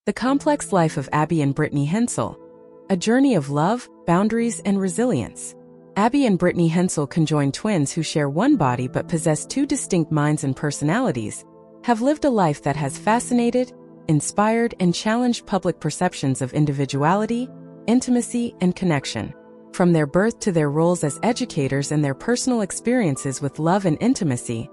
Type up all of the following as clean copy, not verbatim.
The Complex Life of Abby and Brittany Hensel. A journey of love, boundaries, and resilience. Abby and Brittany Hensel, conjoined twins who share one body but possess two distinct minds and personalities, have lived a life that has fascinated, inspired, and challenged public perceptions of individuality, intimacy, and connection. From their birth to their roles as educators and their personal experiences with love and intimacy,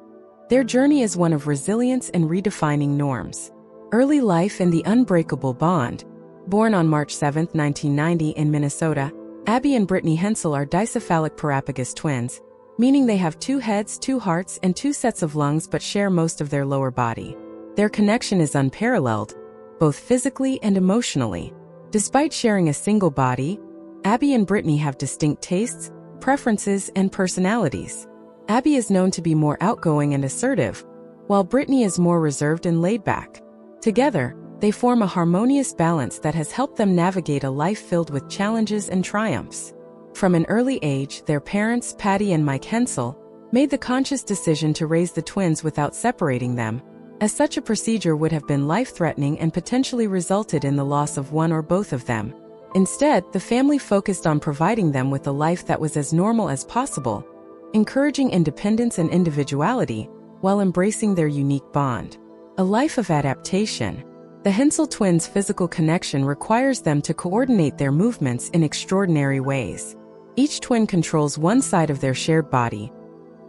their journey is one of resilience and redefining norms. Early life and the unbreakable bond. Born on March 7, 1990 in Minnesota, Abby and Brittany Hensel are dicephalic parapagous twins, meaning they have two heads, two hearts, and two sets of lungs but share most of their lower body. Their connection is unparalleled, both physically and emotionally. Despite sharing a single body, Abby and Brittany have distinct tastes, preferences, and personalities. Abby is known to be more outgoing and assertive, while Brittany is more reserved and laid back. Together, they form a harmonious balance that has helped them navigate a life filled with challenges and triumphs. From an early age, their parents, Patty and Mike Hensel, made the conscious decision to raise the twins without separating them, as such a procedure would have been life-threatening and potentially resulted in the loss of one or both of them. Instead, the family focused on providing them with a life that was as normal as possible, encouraging independence and individuality, while embracing their unique bond. A life of adaptation. The Hensel twins' physical connection requires them to coordinate their movements in extraordinary ways. Each twin controls one side of their shared body.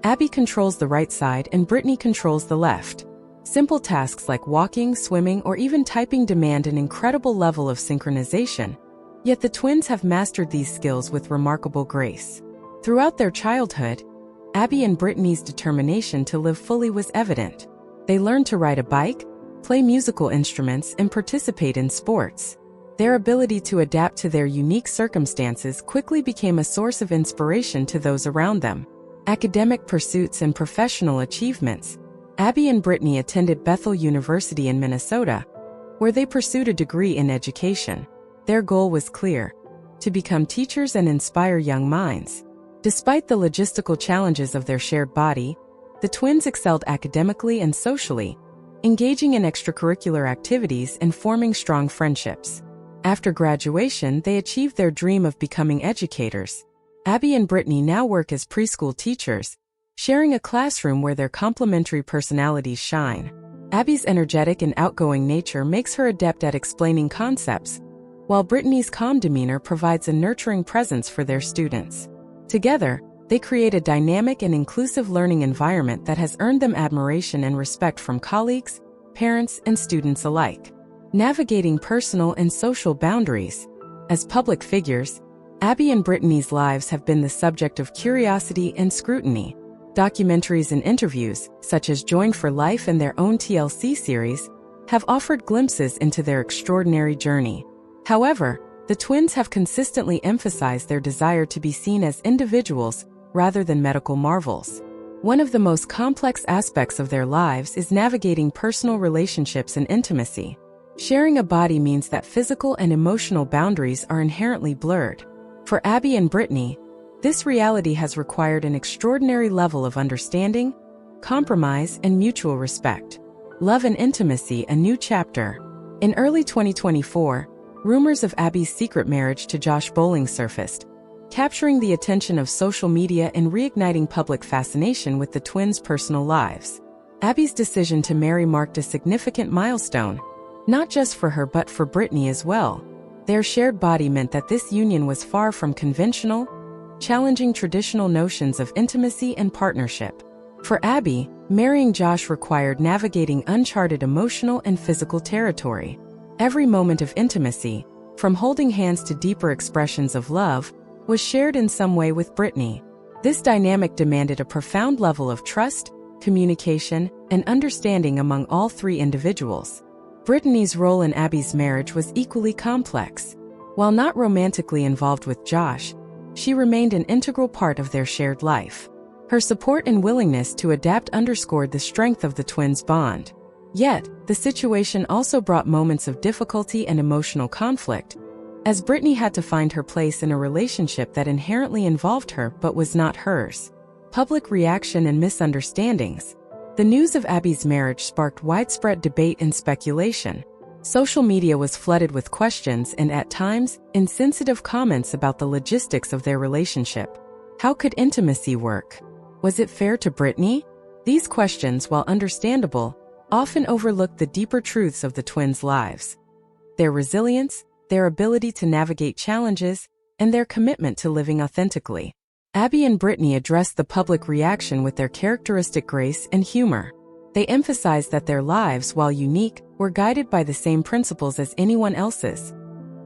Abby controls the right side and Brittany controls the left. Simple tasks like walking, swimming, or even typing demand an incredible level of synchronization, yet the twins have mastered these skills with remarkable grace. Throughout their childhood, Abby and Brittany's determination to live fully was evident. They learned to ride a bike, play musical instruments, and participate in sports. Their ability to adapt to their unique circumstances quickly became a source of inspiration to those around them. Academic pursuits and professional achievements. Abby and Brittany attended Bethel University in Minnesota, where they pursued a degree in education. Their goal was clear: to become teachers and inspire young minds. Despite the logistical challenges of their shared body, the twins excelled academically and socially, engaging in extracurricular activities and forming strong friendships. After graduation, they achieved their dream of becoming educators. Abby and Brittany now work as preschool teachers, sharing a classroom where their complementary personalities shine. Abby's energetic and outgoing nature makes her adept at explaining concepts, while Brittany's calm demeanor provides a nurturing presence for their students. Together, they create a dynamic and inclusive learning environment that has earned them admiration and respect from colleagues, parents, and students alike. Navigating personal and social boundaries. As public figures, Abby and Brittany's lives have been the subject of curiosity and scrutiny. Documentaries and interviews, such as Joined for Life and their own TLC series, have offered glimpses into their extraordinary journey. However, the twins have consistently emphasized their desire to be seen as individuals rather than medical marvels. One of the most complex aspects of their lives is navigating personal relationships and intimacy. Sharing a body means that physical and emotional boundaries are inherently blurred. For Abby and Brittany, this reality has required an extraordinary level of understanding, compromise, and mutual respect. Love and intimacy, a new chapter. In early 2024, rumors of Abby's secret marriage to Josh Bowling surfaced, capturing the attention of social media and reigniting public fascination with the twins' personal lives. Abby's decision to marry marked a significant milestone, not just for her but for Brittany as well. Their shared body meant that this union was far from conventional, challenging traditional notions of intimacy and partnership. For Abby, marrying Josh required navigating uncharted emotional and physical territory. Every moment of intimacy, from holding hands to deeper expressions of love, was shared in some way with Brittany. This dynamic demanded a profound level of trust, communication, and understanding among all three individuals. Brittany's role in Abby's marriage was equally complex. While not romantically involved with Josh, she remained an integral part of their shared life. Her support and willingness to adapt underscored the strength of the twins' bond. Yet, the situation also brought moments of difficulty and emotional conflict, as Brittany had to find her place in a relationship that inherently involved her but was not hers. Public reaction and misunderstandings. The news of Abby's marriage sparked widespread debate and speculation. Social media was flooded with questions and, at times, insensitive comments about the logistics of their relationship. How could intimacy work? Was it fair to Brittany? These questions, while understandable, often overlook the deeper truths of the twins' lives. Their resilience, their ability to navigate challenges, and their commitment to living authentically. Abby and Brittany addressed the public reaction with their characteristic grace and humor. They emphasized that their lives, while unique, were guided by the same principles as anyone else's: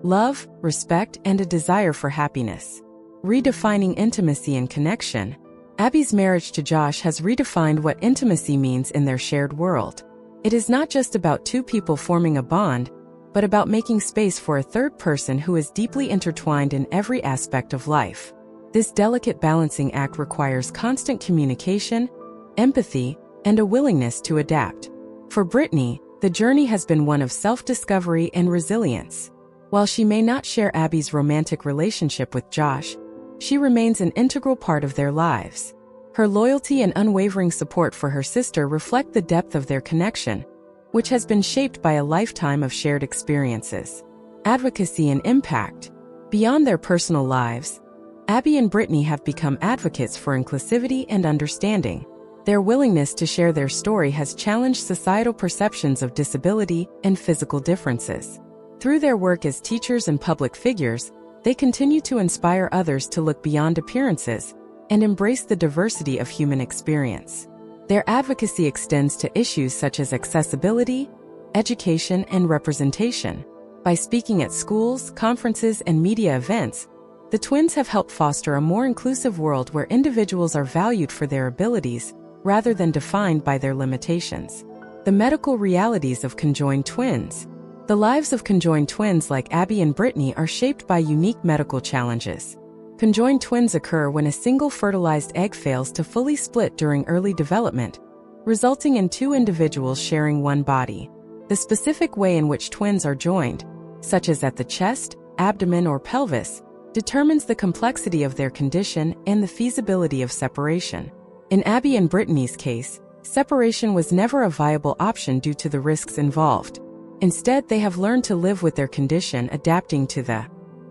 love, respect, and a desire for happiness. Redefining intimacy and connection. Abby's marriage to Josh has redefined what intimacy means in their shared world. It is not just about two people forming a bond, but about making space for a third person who is deeply intertwined in every aspect of life. This delicate balancing act requires constant communication, empathy, and a willingness to adapt. For Brittany, the journey has been one of self-discovery and resilience. While she may not share Abby's romantic relationship with Josh, she remains an integral part of their lives. Her loyalty and unwavering support for her sister reflect the depth of their connection, which has been shaped by a lifetime of shared experiences. Advocacy and impact. Beyond their personal lives, Abby and Brittany have become advocates for inclusivity and understanding. Their willingness to share their story has challenged societal perceptions of disability and physical differences. Through their work as teachers and public figures, they continue to inspire others to look beyond appearances and embrace the diversity of human experience. Their advocacy extends to issues such as accessibility, education, and representation. By speaking at schools, conferences, and media events, the twins have helped foster a more inclusive world where individuals are valued for their abilities rather than defined by their limitations. The medical realities of conjoined twins. The lives of conjoined twins like Abby and Brittany are shaped by unique medical challenges. Conjoined twins occur when a single fertilized egg fails to fully split during early development, resulting in two individuals sharing one body. The specific way in which twins are joined, such as at the chest, abdomen, or pelvis, determines the complexity of their condition and the feasibility of separation. In Abby and Brittany's case, separation was never a viable option due to the risks involved. Instead, they have learned to live with their condition, adapting to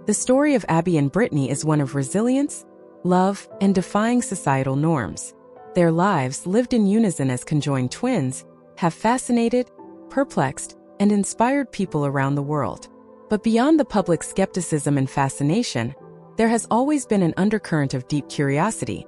The story of Abby and Brittany is one of resilience, love, and defying societal norms. Their lives, lived in unison as conjoined twins, have fascinated, perplexed, and inspired people around the world. But beyond the public skepticism and fascination, there has always been an undercurrent of deep curiosity,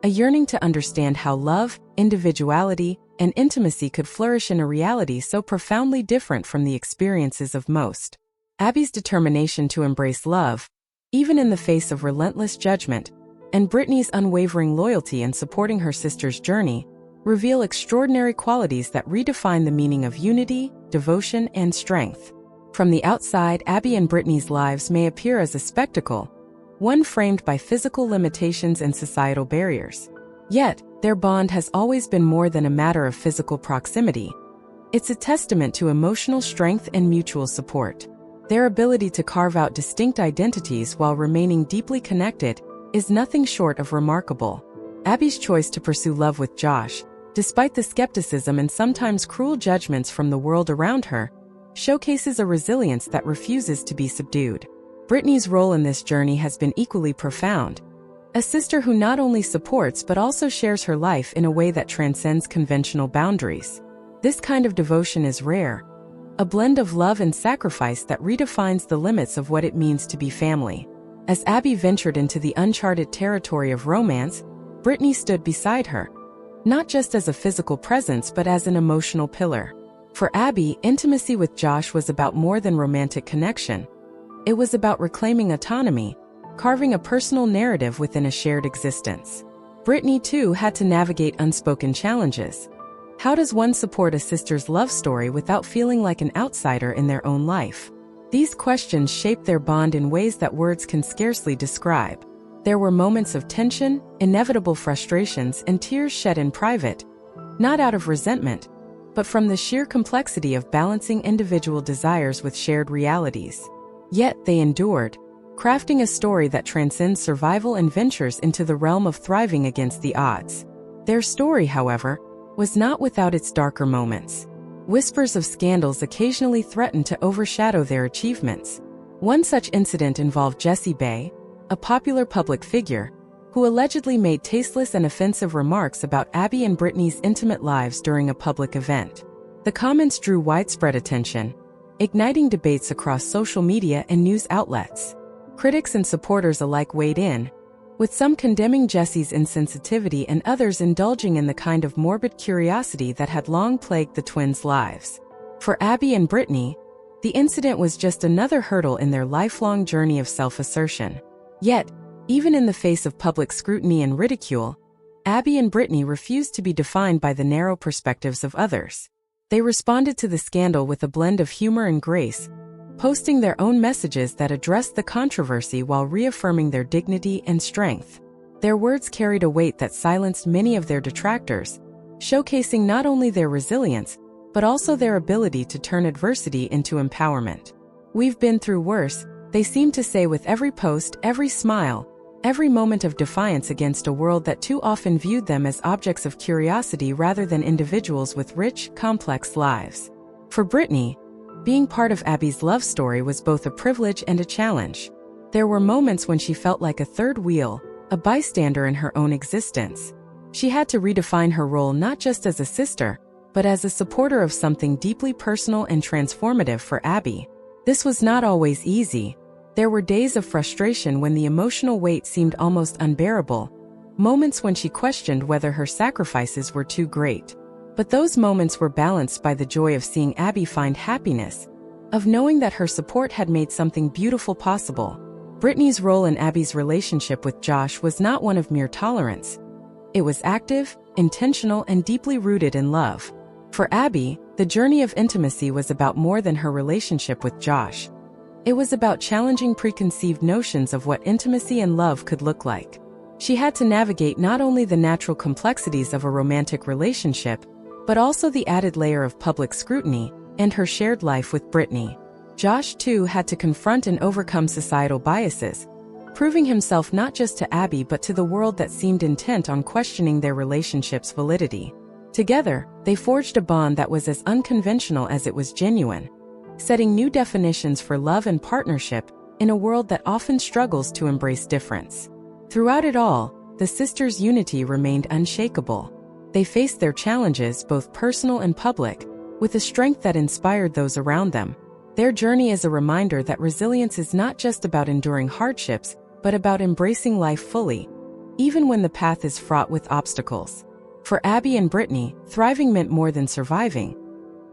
a yearning to understand how love, individuality, and intimacy could flourish in a reality so profoundly different from the experiences of most. Abby's determination to embrace love, even in the face of relentless judgment, and Brittany's unwavering loyalty in supporting her sister's journey, reveal extraordinary qualities that redefine the meaning of unity, devotion, and strength. From the outside, Abby and Brittany's lives may appear as a spectacle, one framed by physical limitations and societal barriers. Yet, their bond has always been more than a matter of physical proximity. It's a testament to emotional strength and mutual support. Their ability to carve out distinct identities while remaining deeply connected is nothing short of remarkable. Abby's choice to pursue love with Josh, despite the skepticism and sometimes cruel judgments from the world around her, showcases a resilience that refuses to be subdued. Brittany's role in this journey has been equally profound. A sister who not only supports but also shares her life in a way that transcends conventional boundaries. This kind of devotion is rare, a blend of love and sacrifice that redefines the limits of what it means to be family. As Abby ventured into the uncharted territory of romance, Brittany stood beside her, not just as a physical presence but as an emotional pillar. For Abby, intimacy with Josh was about more than romantic connection. It was about reclaiming autonomy, carving a personal narrative within a shared existence. Brittany, too, had to navigate unspoken challenges. How does one support a sister's love story without feeling like an outsider in their own life? These questions shaped their bond in ways that words can scarcely describe. There were moments of tension, inevitable frustrations, and tears shed in private, not out of resentment, but from the sheer complexity of balancing individual desires with shared realities. Yet they endured, crafting a story that transcends survival and ventures into the realm of thriving against the odds. Their story, however, was not without its darker moments. whispers of scandals occasionally threatened to overshadow their achievements. One such incident involved Jessie Bay, a popular public figure, who allegedly made tasteless and offensive remarks about Abby and Britney's intimate lives during a public event. The comments drew widespread attention, igniting debates across social media and news outlets. Critics and supporters alike weighed in, with some condemning Jessie's insensitivity and others indulging in the kind of morbid curiosity that had long plagued the twins' lives. For Abby and Britney, the incident was just another hurdle in their lifelong journey of self-assertion. Yet, even in the face of public scrutiny and ridicule, Abby and Britney refused to be defined by the narrow perspectives of others. They responded to the scandal with a blend of humor and grace, posting their own messages that addressed the controversy while reaffirming their dignity and strength. Their words carried a weight that silenced many of their detractors, showcasing not only their resilience, but also their ability to turn adversity into empowerment. "We've been through worse," they seemed to say with every post, every smile, every moment of defiance against a world that too often viewed them as objects of curiosity rather than individuals with rich, complex lives. For Britney, being part of Abby's love story was both a privilege and a challenge. There were moments when she felt like a third wheel, a bystander in her own existence. She had to redefine her role not just as a sister, but as a supporter of something deeply personal and transformative for Abby. This was not always easy. There were days of frustration when the emotional weight seemed almost unbearable, moments when she questioned whether her sacrifices were too great. But those moments were balanced by the joy of seeing Abby find happiness, of knowing that her support had made something beautiful possible. Britney's role in Abby's relationship with Josh was not one of mere tolerance. It was active, intentional, and deeply rooted in love. For Abby, the journey of intimacy was about more than her relationship with Josh. It was about challenging preconceived notions of what intimacy and love could look like. She had to navigate not only the natural complexities of a romantic relationship, but also the added layer of public scrutiny and her shared life with Britney. Josh, too, had to confront and overcome societal biases, proving himself not just to Abby but to the world that seemed intent on questioning their relationship's validity. Together, they forged a bond that was as unconventional as it was genuine, setting new definitions for love and partnership in a world that often struggles to embrace difference. Throughout it all, the sisters' unity remained unshakable. They faced their challenges, both personal and public, with a strength that inspired those around them. Their journey is a reminder that resilience is not just about enduring hardships, but about embracing life fully, even when the path is fraught with obstacles. For Abby and Britney, thriving meant more than surviving.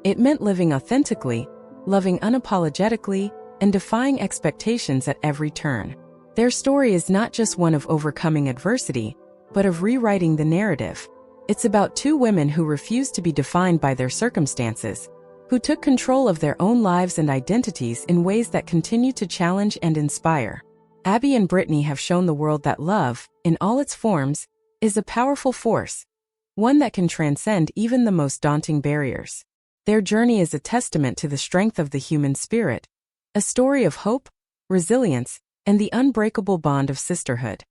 It meant living authentically, loving unapologetically, and defying expectations at every turn. Their story is not just one of overcoming adversity, but of rewriting the narrative. It's about two women who refused to be defined by their circumstances, who took control of their own lives and identities in ways that continue to challenge and inspire. Abby and Britney have shown the world that love, in all its forms, is a powerful force, one that can transcend even the most daunting barriers. Their journey is a testament to the strength of the human spirit, a story of hope, resilience, and the unbreakable bond of sisterhood.